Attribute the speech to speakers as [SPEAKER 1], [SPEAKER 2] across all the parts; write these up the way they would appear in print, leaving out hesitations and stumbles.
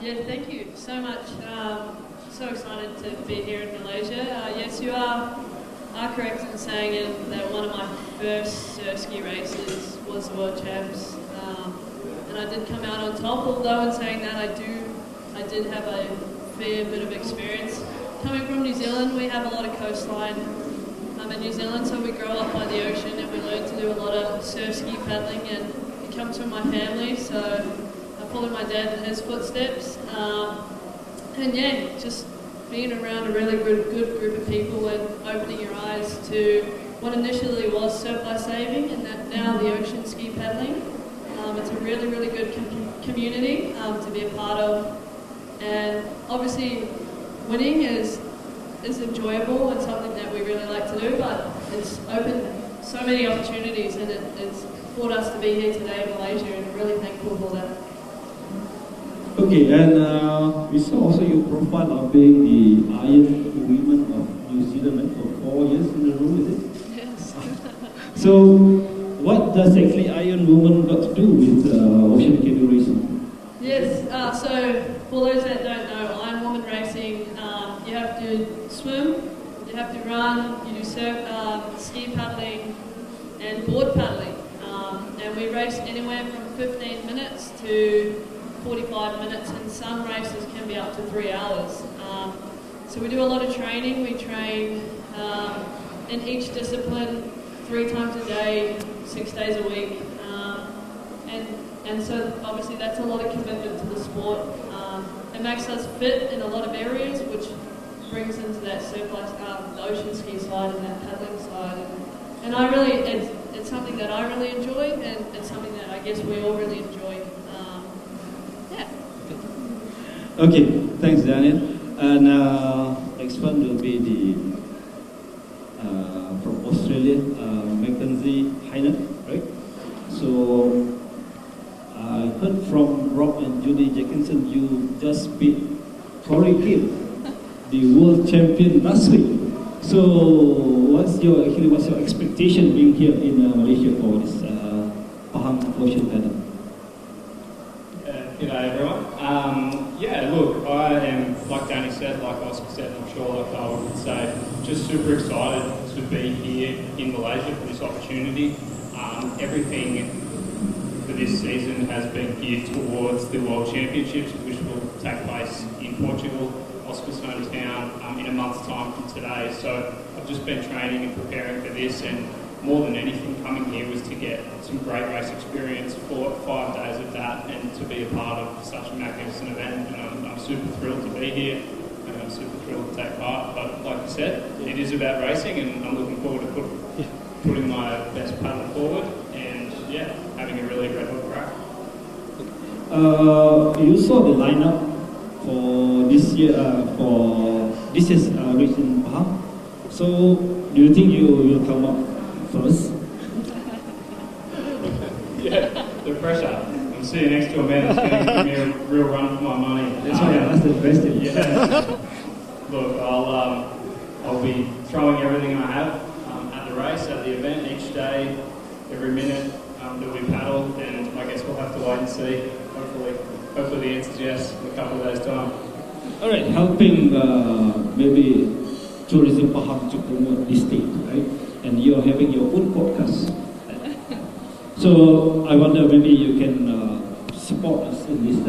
[SPEAKER 1] Yeah, thank you so much. So excited to be here in Malaysia. Yes, you are correct in saying it, that one of my first surf ski races was the World Champs, and I did come out on top. Although in saying that, I did have a fair bit of experience. Coming from New Zealand, we have a lot of coastline in New Zealand, so we grow up by the ocean and we learn to do a lot of surf ski paddling, and it comes from my family, so I followed my dad in his footsteps. And yeah, just being around a really good group of people and opening your eyes to what initially was surf life saving and that now the ocean ski paddling. It's a really, really good community to be a part of. And obviously winning is enjoyable and something that we really like to do, but it's opened so many opportunities, and it's brought us to be here today in Malaysia, and I'm really thankful for that.
[SPEAKER 2] Okay, and we saw also your profile of being the Iron Women of New Zealand for 4 years in a row, is it?
[SPEAKER 1] Yes.
[SPEAKER 2] So, what does actually Iron Woman got to do with ocean canoe racing?
[SPEAKER 1] Yes, so for those that don't know, Iron Woman racing, you have to swim, you have to run, you do surf, ski paddling, and board paddling. And we race anywhere from 15 minutes to 45 minutes, and some races can be up to 3 hours. So we do a lot of training. We train in each discipline 3 times a day, 6 days a week. And so obviously that's a lot of commitment to the sport. It makes us fit in a lot of areas, which brings into that surf life, the ocean ski side and that paddling side. And I really, it's something that I really enjoy, and it's something that I guess we all really enjoy. Yeah.
[SPEAKER 2] Okay, thanks, Daniel. And next one will be the from Australia, Mackenzie Heinen, right? So I heard from Rob and Judy Jackinson, you just beat Corey Gill, the world champion last week. So what's your expectation being here in Malaysia for this Pahang Ocean Paddle?
[SPEAKER 3] G'day everyone. Yeah, look, I am, like Danny said, like Oscar said, I'm sure like I would say, just super excited to be here in Malaysia for this opportunity. Everything for this season has been geared towards the World Championships, which will take place in Portugal, Oscar's hometown, in a month's time from today. So I've just been training and preparing for this, and more than anything, coming here was to get some great race experience for 5 days of that, and to be a part of such a magnificent event. And I'm super thrilled to be here, and I'm super thrilled to take part. But like you said, it is about racing, and I'm looking forward to putting my best paddle forward, and yeah, having a really red hot crack.
[SPEAKER 2] You saw the lineup for this year, for this year's race in Pahang. So, do you think you will come up first?
[SPEAKER 3] Yeah, the pressure. I'm sitting next to a man that's going to give me a real run for my money.
[SPEAKER 2] That's why I asked the question.
[SPEAKER 3] Yeah. Look, I'll be throwing everything I have at the race, at the event, each day, every minute that we paddle, and I guess we'll have to wait and see. Hopefully the answer is yes in a couple of days' time.
[SPEAKER 2] All right, helping maybe tourism Pahang to promote this state, right? And you're having your own podcast. So I wonder maybe you can support us in this,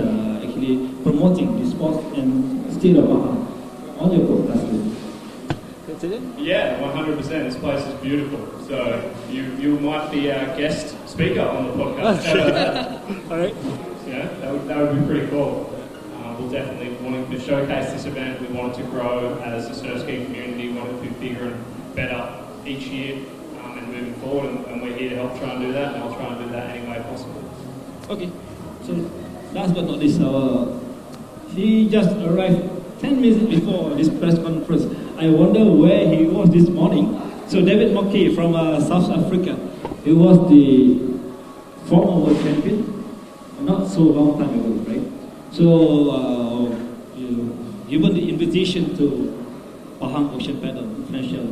[SPEAKER 2] actually promoting this sport and state of Pahang on your podcast.
[SPEAKER 3] Yeah, 100%. This place is beautiful. So you might be our guest speaker on the podcast. How about that?
[SPEAKER 2] All right.
[SPEAKER 3] Yeah, that would be pretty cool. We'll definitely wanting to showcase this event. We want it to grow as a surf ski community. We want it to be bigger and better each year and moving forward. And we're here to help try and do that. And I'll try and do that any way possible.
[SPEAKER 2] Okay. So last but not least, he just arrived 10 minutes before this press conference. I wonder where he was this morning. So David Mockey from South Africa. He was the former world champion not so long time ago, right? So given the invitation to Pahang Ocean Paddle International,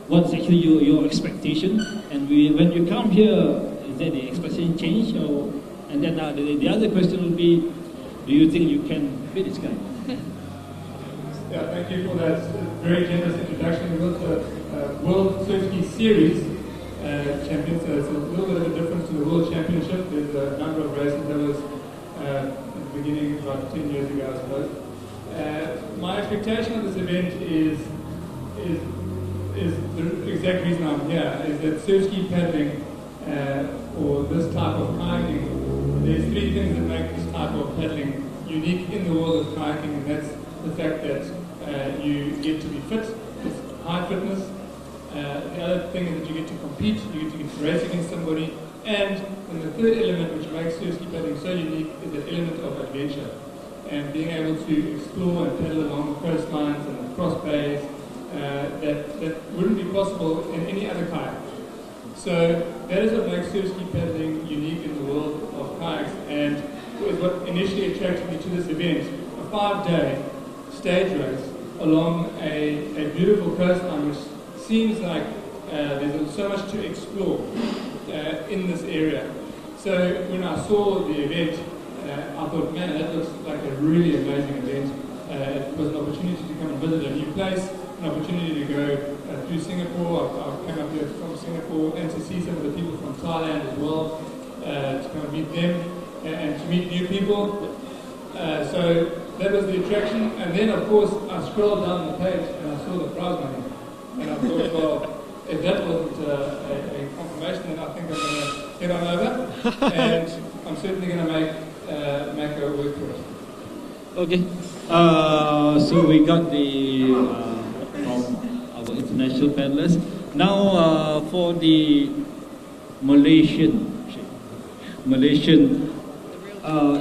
[SPEAKER 2] what's actually your expectation? And when you come here, is there the expectation change? And then the other question would be, Do you think you can beat this guy?
[SPEAKER 4] Yeah, thank you for that very generous introduction. It was the World Surf Ski Series champion, so it's a little bit of a difference to the World Championship. There's a number of races that was at the beginning, about 10 years ago, I suppose. My expectation of this event is the exact reason I'm here, is that surf ski paddling or this type of kayaking, there's three things that make this type of paddling unique in the world of kayaking, and that's the fact that you get to be fit, it's high fitness. The other thing is that you get to compete, you get to race against somebody, and the third element which makes surf ski paddling so unique is the element of adventure, and being able to explore and paddle along the coastlines and across bays that wouldn't be possible in any other kayak. So that is what makes surf ski paddling unique in the world of kayaks, and is what initially attracted me to this event. A 5-day stage race along a beautiful coastline, which seems like there's so much to explore in this area. So when I saw the event, I thought, man, that looks like a really amazing event. It was an opportunity to come and visit a new place, an opportunity to go through Singapore. I came up here from Singapore, and to see some of the people from Thailand as well, to come and meet them and to meet new people. So that was the attraction. And then, of course, I scrolled down the page and I saw the prize money. And I thought, well, if that wasn't a confirmation, then I think I'm going to head on over. And I'm certainly going to make a work for it.
[SPEAKER 2] Okay. So we got the from our international paddlers. Now for the Malaysian,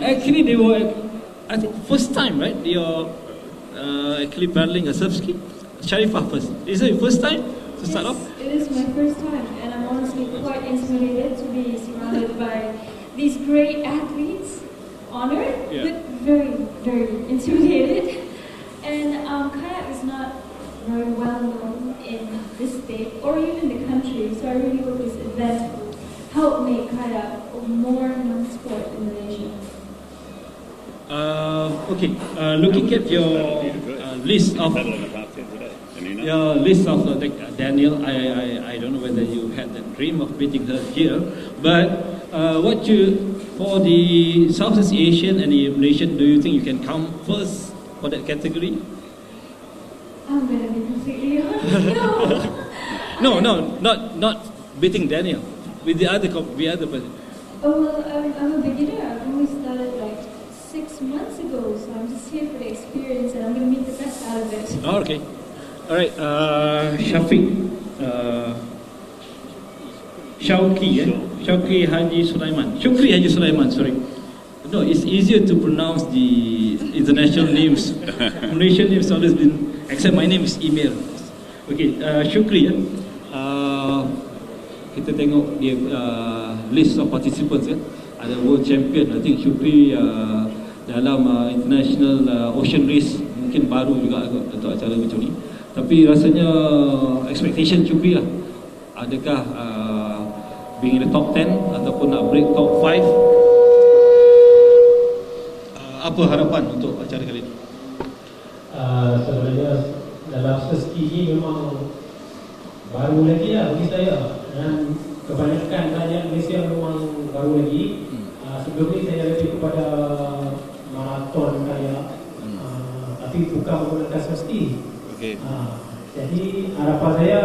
[SPEAKER 2] actually they were, I think, first time, right? They are actually paddling a surf ski. Sharifah first. Is it your first time to start off?
[SPEAKER 5] It is my first time, and I'm honestly quite intimidated to be surrounded by these great athletes. Honored, but very, very intimidated. And kayak is not very well known in this state or even the country, so I really hope this event will help make kayak a more known sport in Malaysia.
[SPEAKER 2] Okay, looking at your list of Daniel, I don't know whether you had the dream of beating her here, but what you for the Southeast Asian and the Malaysian, do you think you can come first for that category?
[SPEAKER 5] I'm gonna be completely honest. No.
[SPEAKER 2] No, not beating Daniel with the other person.
[SPEAKER 5] Oh well, I'm a beginner. I've only started like 6 months ago, so I'm just here for the experience, and I'm gonna make the best out of it.
[SPEAKER 2] Oh, okay. All right, Shafiq, Shukri Haji Sulaiman, sorry. No, it's easier to pronounce the international names. Malaysian names always been, except my name is email. Okay, Shukri, kita tengok dia list of participants ya. Ada world champion, I think Shukri dalam international ocean race, mungkin baru juga untuk acara macam ni. Tapi rasanya expectation Shukri lah. Adakah being in the top 10 ataupun nak break top 5? Apa harapan untuk acara kali ini?
[SPEAKER 6] Sebenarnya dalam ski ini memang baru lagi lah bagi saya, dan kebanyakan rakyat Malaysia memang baru lagi. Sebelum ni saya lebih kepada maraton kayak, tapi bukan menggunakan ski. Okay. Jadi harapan saya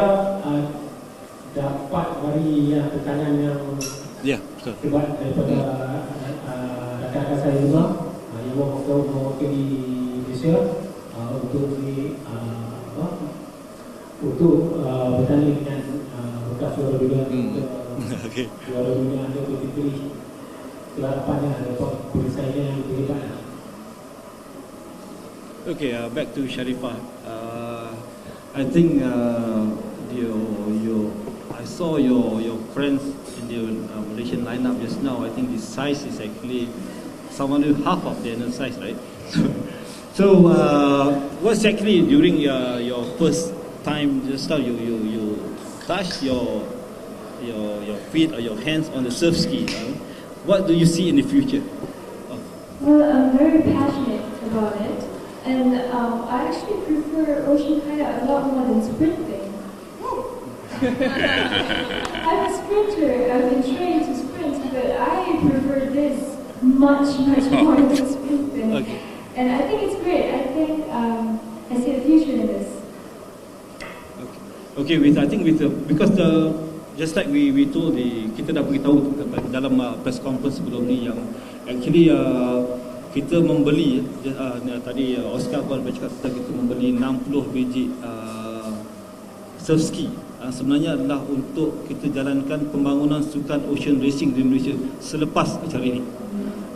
[SPEAKER 6] dapat bagi tekanan yang hebat daripada rakan-rakan saya juga yang mewakili Malaysia untuk bertanding dengan bekas juara dunia. Juara dunia ada dipilih harapannya dapat bersaing yang lebih hebat.
[SPEAKER 2] Okay, back to Sharifah. I think I saw your friends in the Malaysian lineup just now. I think the size is actually someone with half of the other size, right? So what's actually during your first time just now you touch your feet or your hands on the surf ski? What do you see in the future?
[SPEAKER 5] Well, I'm very passionate about it, and I actually prefer ocean kayak a lot more than sprinting. I'm a sprinter. I've been trained to sprint, but I prefer this much more than sprinting.
[SPEAKER 2] Okay.
[SPEAKER 5] And I think it's great. I think I see the future in this.
[SPEAKER 2] Okay, I think because just like we told kita dah beritahu dalam press conference sebelum ni yang actually kita membeli tadi Oscar pun bercakap tentang kita membeli 60 biji surf ski. Sebenarnya adalah untuk kita jalankan pembangunan sukan ocean racing di Malaysia selepas acara ini.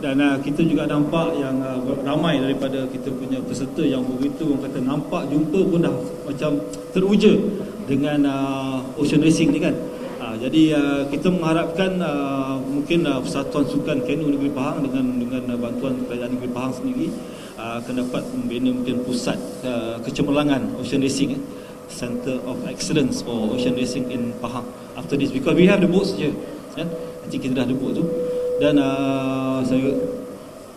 [SPEAKER 2] Dan kita juga nampak yang ramai daripada kita punya peserta yang begitu orang kata nampak jumpa pun dah macam teruja dengan ocean racing ni kan. Jadi kita mengharapkan mungkin Persatuan Sukan Kanu Negeri Pahang dengan bantuan Kerajaan Negeri Pahang sendiri akan dapat membina mungkin pusat kecemerlangan ocean racing, Center of Excellence for Ocean Racing in Pahang after this, because we have the boats here kan. Nanti kita dah ada boat tu. Dan saya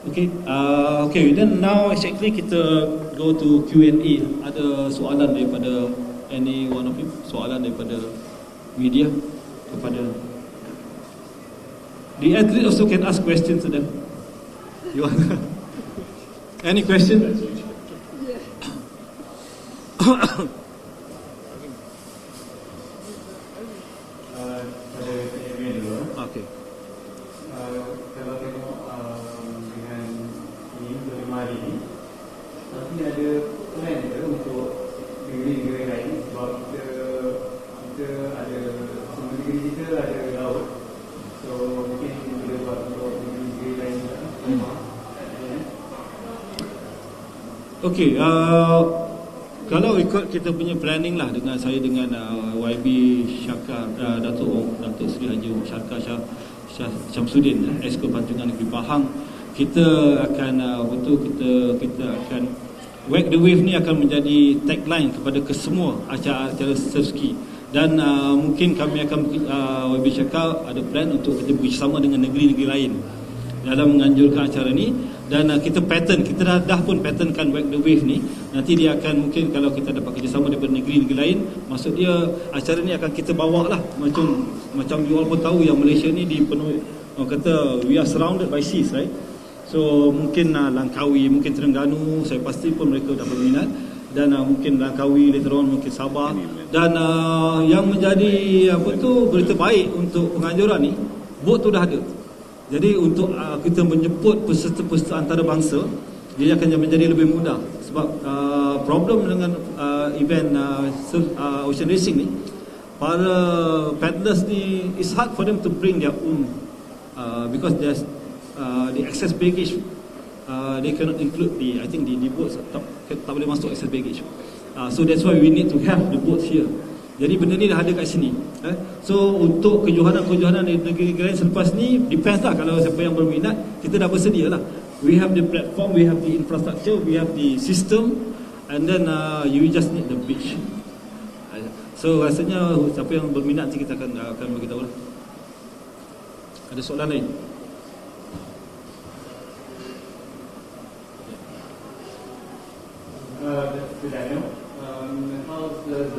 [SPEAKER 2] okay, then now actually kita go to Q&A. Ada soalan daripada any one of you? Soalan daripada media kepada the athlete also can ask questions to them. You want any question? Okay.
[SPEAKER 7] Kalau tengok dengan ini untuk 5 hari ini, tapi ada plan ke untuk negeri-negeri lain, sebab kita ada semua negeri kita ada laut, so mungkin kita buat untuk negeri-negeri lain juga.
[SPEAKER 2] Okay, kalau ikut kita punya planning lah dengan saya dengan YB Syakar, Datuk Seri Haji Syakar Syamsuddin, Esko Pantungan Negeri Pahang, kita akan kita akan Wag the Wave ni akan menjadi tagline kepada kesemua acara-acara surf ski. Dan mungkin kami akan YB Syakar ada plan untuk kita bekerjasama dengan negeri-negeri lain dalam menganjurkan acara ni. Dan kita dah pun patternkan Wag the Wave ni. Nanti dia akan mungkin kalau kita dapat kerjasama daripada negeri-negeri lain, maksud dia acara ni akan kita bawa lah macam you all pun tahu yang Malaysia ni dipenuhi, orang kata we are surrounded by seas, right? So mungkin Langkawi, mungkin Terengganu, saya pasti pun mereka dah berminat. Dan mungkin Langkawi, later on mungkin Sabah. Dan yang menjadi berita baik untuk penganjuran ni, bot tu dah ada. Jadi untuk kita menjemput peserta-peserta antarabangsa, dia akan menjadi lebih mudah. Sebab problem dengan event ocean racing ni, para paddlers ni, it's hard for them to bring their own because there's the excess baggage, they cannot include I think the boats tak boleh masuk excess baggage. So that's why we need to have the boats here. Jadi benda ni dah ada kat sini. So untuk kejohanan-kejohanan di negeri-negeri lain selepas ni, depends lah kalau siapa yang berminat, kita dah bersedia lah. We have the platform, we have the infrastructure, we have the system, and then you just need the beach. So rasanya siapa yang berminat nanti kita akan beritahu lah. Ada soalan lain?
[SPEAKER 7] Daniel, how does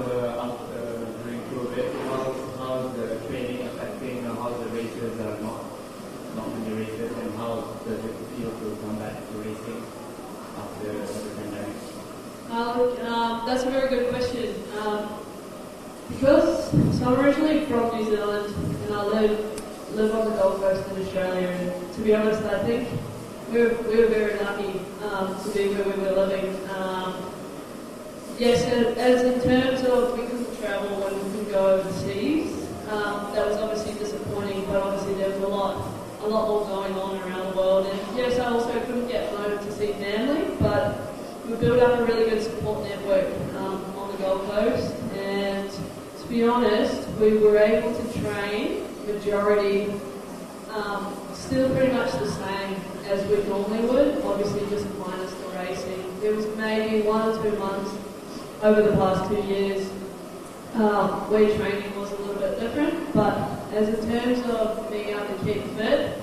[SPEAKER 7] during COVID, how's the training affecting, how's the races not many races, and how does it feel to come back to racing after the pandemic?
[SPEAKER 1] That's a very good question. Because I'm originally from New Zealand and I live on the Gold Coast in Australia, and to be honest, I think we were very lucky to be where we were living. Yes, as in terms of we couldn't travel when we couldn't go overseas, that was obviously disappointing, but obviously there was a lot more going on around the world. And yes, I also couldn't get home to see family, but we built up a really good support network on the Gold Coast. And to be honest, we were able to train majority still pretty much the same as we normally would, obviously just minus the racing. There was maybe 1 or 2 months over the past 2 years where training was a little bit different, but as in terms of being able to keep fit,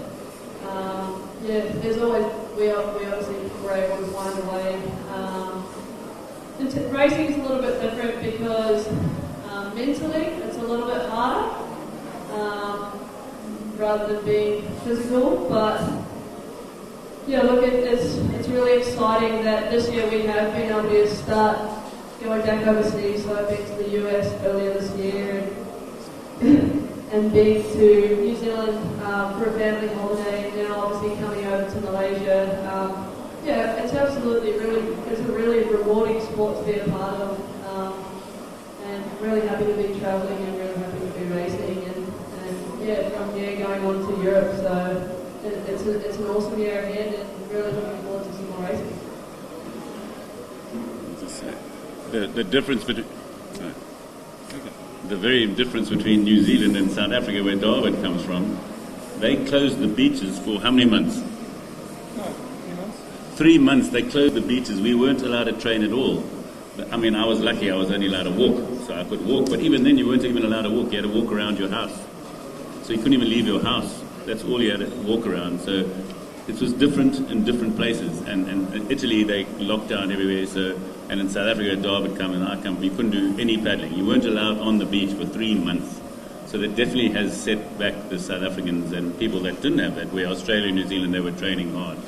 [SPEAKER 1] there's always, we obviously able to find a way. Racing is a little bit different because mentally it's a little bit harder rather than being physical. But yeah, look, it's really exciting that this year we have been able to start going back overseas. So I've been to the US earlier this year and been to New Zealand for a family holiday, and now obviously coming over to Malaysia. Yeah, it's absolutely it's a really rewarding sport to be a part of, and really happy to be travelling and really happy to be racing, and yeah, from here going on to Europe. So it's an awesome year ahead, and really looking forward to some more racing.
[SPEAKER 8] The difference between the very difference between New Zealand and South Africa, where Darwin comes from, they closed the beaches for how many months? 3 months they closed the beaches. We weren't allowed to train at all. I mean, I was lucky, I was only allowed to walk, so I could walk, but even then you weren't even allowed to walk. You had to walk around your house. So you couldn't even leave your house. That's all you had to walk around. So it was different in different places. And in Italy, they locked down everywhere. So, and in South Africa, Darwin come and I come. You couldn't do any paddling. You weren't allowed on the beach for 3 months. So that definitely has set back the South Africans and people that didn't have that, where Australia and New Zealand, they were training hard.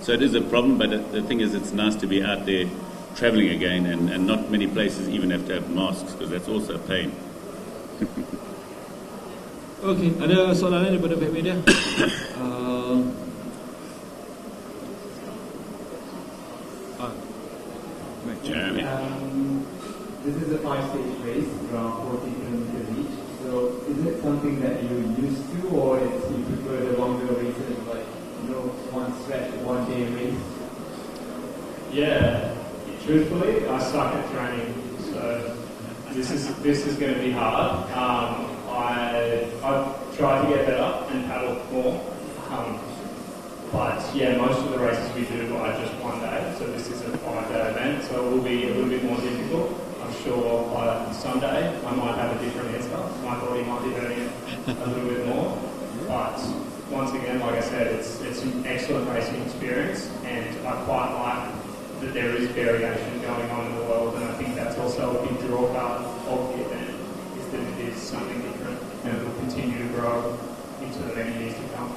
[SPEAKER 8] So it is a problem, but the thing is, it's nice to be out there travelling again, and not many places even have to have masks, because that's also a pain.
[SPEAKER 2] Okay, ada soalan lain daripada pihak media?
[SPEAKER 8] Jeremy.
[SPEAKER 7] This is a 5-stage race, around 40 kilometers each. So is it something that you're used to, or you prefer the longer races, like one stretch, 1 day race?
[SPEAKER 3] Yeah, truthfully, I suck at training, so this is going to be hard. I've tried to get better and paddle more, but yeah, most of the races we do are just 1 day, so this is a 5-day event, so it will be a little bit more difficult. I'm sure by Sunday I might have a different answer. My body might be hurting it a little bit more, but once again, like I said, it's an excellent racing experience, and I quite like that there is variation going on in the world, and I think that's also a big draw card of the event, is that it is something different, and it will continue to grow into the many years to come.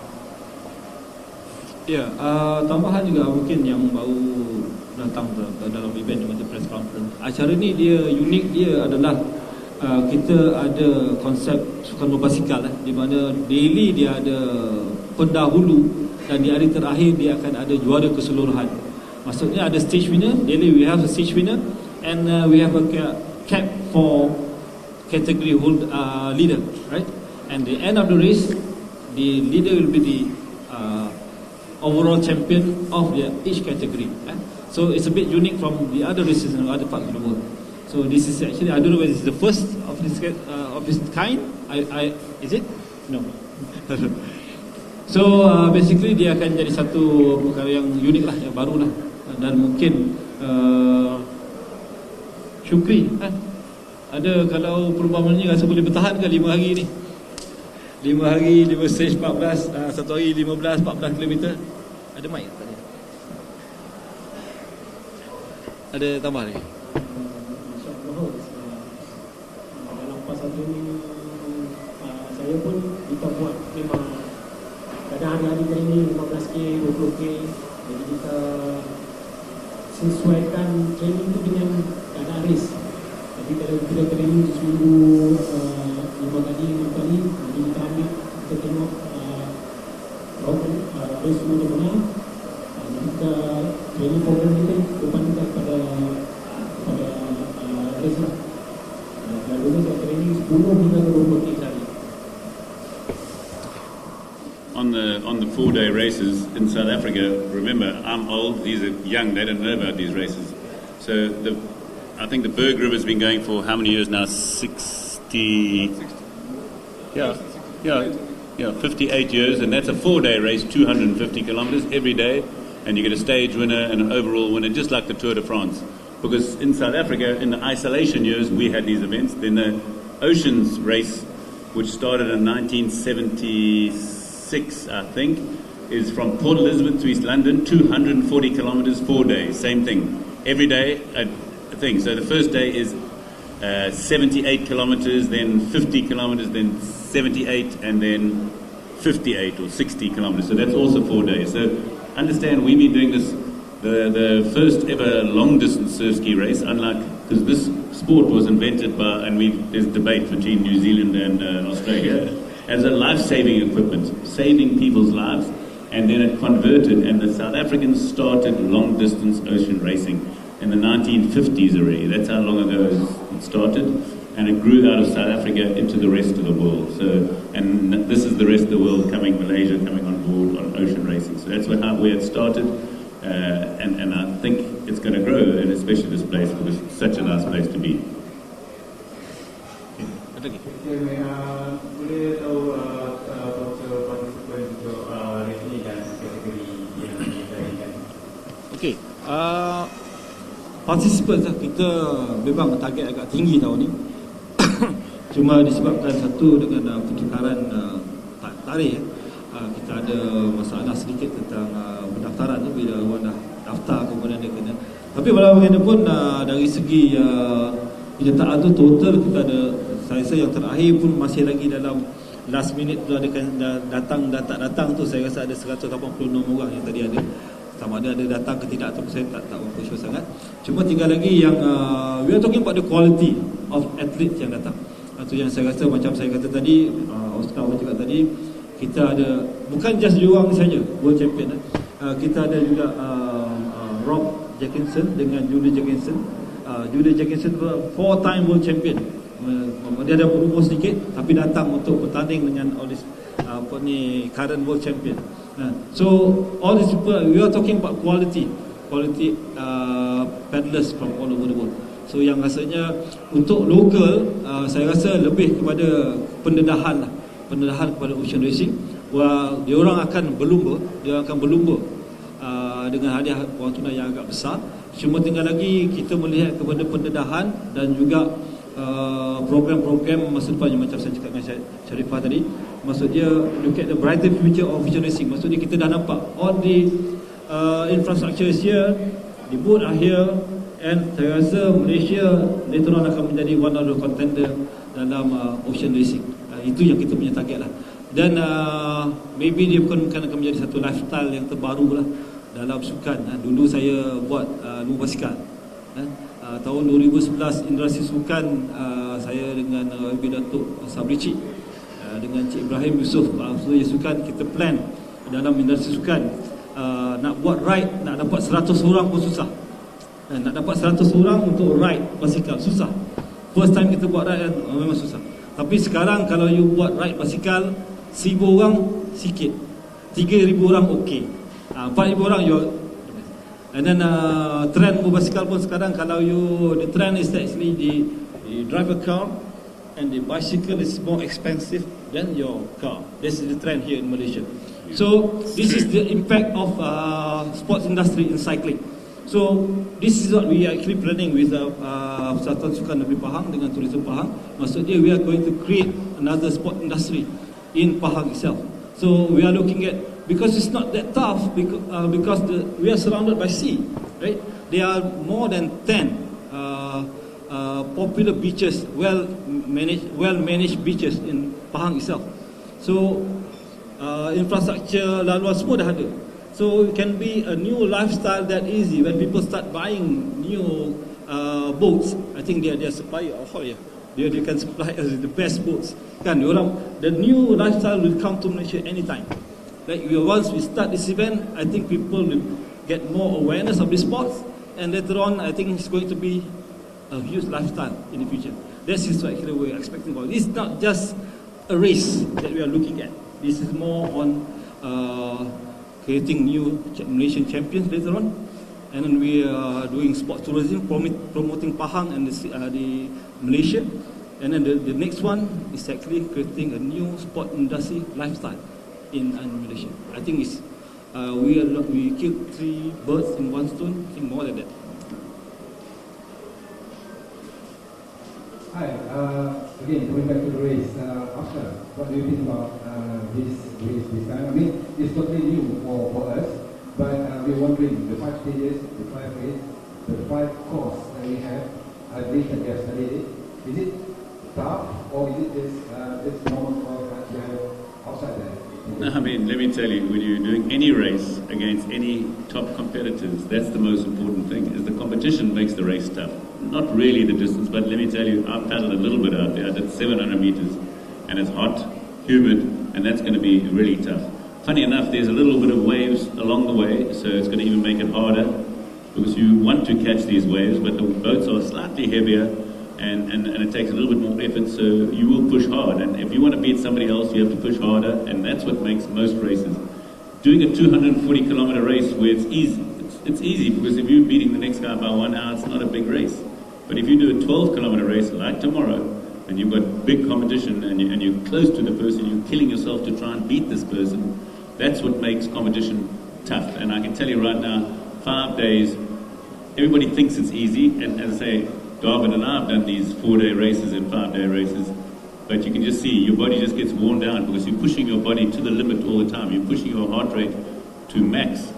[SPEAKER 2] Ya, tambahan juga mungkin yang baru datang dalam event macam press conference. Acara ni dia unik, dia adalah kita ada konsep sukan berbasikal di mana daily dia ada pendahulu dan di hari terakhir dia akan ada juara keseluruhan. Maksudnya ada stage winner, daily we have a stage winner, and we have a cap for category leader, right? And the end of the race, the leader will be the overall champion of each category. So it's a bit unique from the other races in other parts of the world. So this is actually, I don't know whether it's the first of this kind. Is it? No. So basically dia akan jadi satu perkara yang unik lah, yang baru lah, dan mungkin Syukri ada, kalau perumpamannya rasa boleh bertahan ke 5 hari ni? 5 hari, 5 stage 14, 1 hari 15, 14 km. Ada mic tak ada? Ada tambah lagi?
[SPEAKER 6] Dalam fasa training saya pun kita buat memang kadang hari-hari training 15k, 20k. Jadi kita sesuaikan training tu dengan keadaan race. Jadi kalau kita training seminggu 5 kali, 6 kali, jadi kita ambil, kita tengok race mana mana. Jadi kita training program kita berpandukan pada race lah. Dan dulu saya training 10 hingga 20 kali.
[SPEAKER 8] On the 4-day races in South Africa, remember, I'm old, these are young, they don't know about these races. So I think the Berg River's been going for how many years now? 60. Yeah, 58 years, and that's a 4-day race, 250 kilometers every day, and you get a stage winner and an overall winner, just like the Tour de France. Because in South Africa, in the isolation years, we had these events. Then the Oceans race, which started in 1976, I think, is from Port Elizabeth to East London, 240 kilometers, 4 days. Same thing. Every day, a thing. So the first day is 78 kilometers, then 50 kilometers, then 78, and then 58 or 60 kilometers. So that's also 4 days. So understand, we've been doing this, the first ever long distance surf ski race, unlike, because this sport was invented by, and there's debate between New Zealand and Australia, as a life-saving equipment, saving people's lives. And then it converted, and the South Africans started long distance ocean racing in the 1950s already. That's how long ago it started. And it grew out of South Africa into the rest of the world. So, and this is the rest of the world coming, Malaysia coming on board on ocean racing. So that's where it started. And I think it's going to grow, and especially this place, because it's such a nice place to be.
[SPEAKER 7] Boleh tahu participant untuk race ni dan kategori yang diberikan?
[SPEAKER 2] Okey, participants kita memang target agak tinggi tahun ni. Cuma disebabkan satu dengan pertukaran tarikh, kita ada masalah sedikit tentang pendaftaran tu, bila orang dah daftar kemudian dia kena. Tapi walau bagaimanapun dari segi penyertaan tu total kita ada, saya rasa yang terakhir pun masih lagi dalam last minute tu ada datang dan tak datang tu, saya rasa ada 186 orang yang tadi ada. Sama ada datang ke tidak ataupun saya tak berapa sure sangat. Cuma tinggal lagi yang we are talking about the quality of athlete yang datang. Itu yang saya rasa, macam saya kata tadi, Oscar cakap tadi, kita ada bukan just Juang saja world champion. Kita ada juga Rob Jackinson dengan Julie Jackinson. Julie Jackinson 4-time world champion. Dia ada berumur sedikit tapi datang untuk bertanding dengan all this current world champion. So all these people, we are talking about quality paddlers from all over the world. So yang rasanya untuk local, saya rasa lebih kepada pendedahan kepada ocean racing. Dia orang akan berlumba dengan hadiah wang tunai yang agak besar. Cuma tinggal lagi kita melihat kepada pendedahan dan juga program-program masa depan, macam saya cakap dengan Sharifah tadi. Maksud dia look at the brighter future of ocean racing. Maksud dia kita dah nampak all the infrastructure is here, the boat are here, and saya rasa Malaysia later on akan menjadi one of the contender dalam ocean racing. Itu yang kita punya target lah. Dan maybe dia bukan akan menjadi satu lifestyle yang terbaru lah dalam sukan. Dulu saya buat lumba basikal. Tahun 2011 Indrasi Sukan, saya dengan Ibu Datuk Sabrici, dengan Cik Ibrahim Yusof Surya Sukan, kita plan dalam Indrasi Sukan, nak buat ride, nak dapat 100 orang pun susah. Nak dapat 100 orang untuk ride basikal susah. First time kita buat ride memang susah. Tapi sekarang kalau you buat ride basikal 1,000 orang sikit, 3,000 orang okey, 4,000 orang you. And then trend basikal pun sekarang, kalau the trend is actually the drive a car and the bicycle is more expensive than your car. This is the trend here in Malaysia. So this is the impact of sports industry in cycling. So this is what we are actually planning with Persatuan Sukan Negeri Pahang dengan Tourism Pahang. Maksudnya we are going to create another sport industry in Pahang itself. So we are looking at, because it's not that tough, because we are surrounded by sea, right? There are more than 10 popular beaches, well managed beaches in Pahang itself. So infrastructure laluan semua dah ada. So it can be a new lifestyle that easy when people start buying new boats. I think they are supplier of oil. They can supply us the best boats. Kan, the new lifestyle will come to Malaysia anytime. Like once we start this event, I think people will get more awareness of the sports, and later on, I think it's going to be a huge lifestyle in the future. This is what actually we're expecting. It's not just a race that we are looking at. This is more on creating new Malaysian champions later on, and then we are doing sports tourism, promoting Pahang and the Malaysia, and then the next one is actually creating a new sport industry lifestyle in Malaysia. I think it's we killed 3 birds in one stone. I think more than that.
[SPEAKER 9] Hi, again, going back to the race. Oscar, what do you think about this race this time. I mean, it's totally new for us, but we're wondering the 5 stages, the 5 race, the 5 course that we have. I think that you have studied it. Is it tough or is it just normal course that you have outside there?
[SPEAKER 8] No, I mean, let me tell you, when you're doing any race against any top competitors, that's the most important thing, is the competition makes the race tough. Not really the distance, but let me tell you, I've paddled a little bit out there. I did 700 meters, and it's hot, humid, and that's going to be really tough. Funny enough, there's a little bit of waves along the way, so it's going to even make it harder, because you want to catch these waves, but the boats are slightly heavier, and it takes a little bit more effort, so you will push hard. And if you want to beat somebody else, you have to push harder, and that's what makes most races. Doing a 240-kilometer race where it's easy, it's easy, because if you're beating the next guy by 1 hour, it's not a big race. But if you do a 12-kilometer race like tomorrow, and you've got big competition, and you're close to the person, you're killing yourself to try and beat this person, that's what makes competition tough. And I can tell you right now, 5 days, everybody thinks it's easy, and as I say, Darwin and I have done these 4-day races and 5-day races, but you can just see your body just gets worn down because you're pushing your body to the limit all the time. You're pushing your heart rate to max.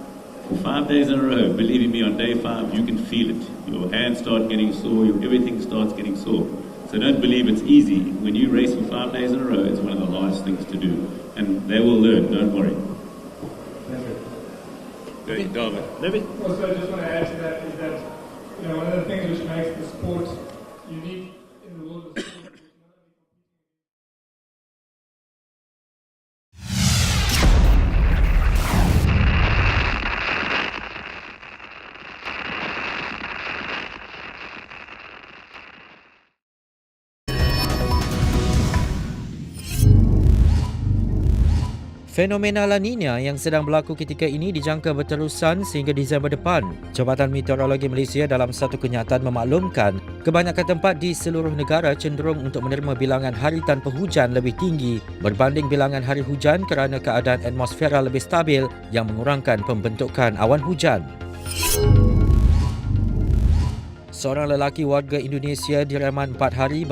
[SPEAKER 8] For 5 days in a row, believe me, on day 5, you can feel it. Your hands start getting sore, everything starts getting sore. So don't believe it's easy. When you race for 5 days in a row, it's one of the hardest things to do. And they will learn, don't worry. Okay, Darwin.
[SPEAKER 4] Also, I just want to add to that is that, one of the things which makes the sport unique in the world of sport.
[SPEAKER 10] Fenomena La Nina yang sedang berlaku ketika ini dijangka berterusan sehingga Disember depan. Jabatan Meteorologi Malaysia dalam satu kenyataan memaklumkan kebanyakan tempat di seluruh negara cenderung untuk menerima bilangan hari tanpa hujan lebih tinggi berbanding bilangan hari hujan kerana keadaan atmosfera lebih stabil yang mengurangkan pembentukan awan hujan. Seorang lelaki warga Indonesia direman 4 hari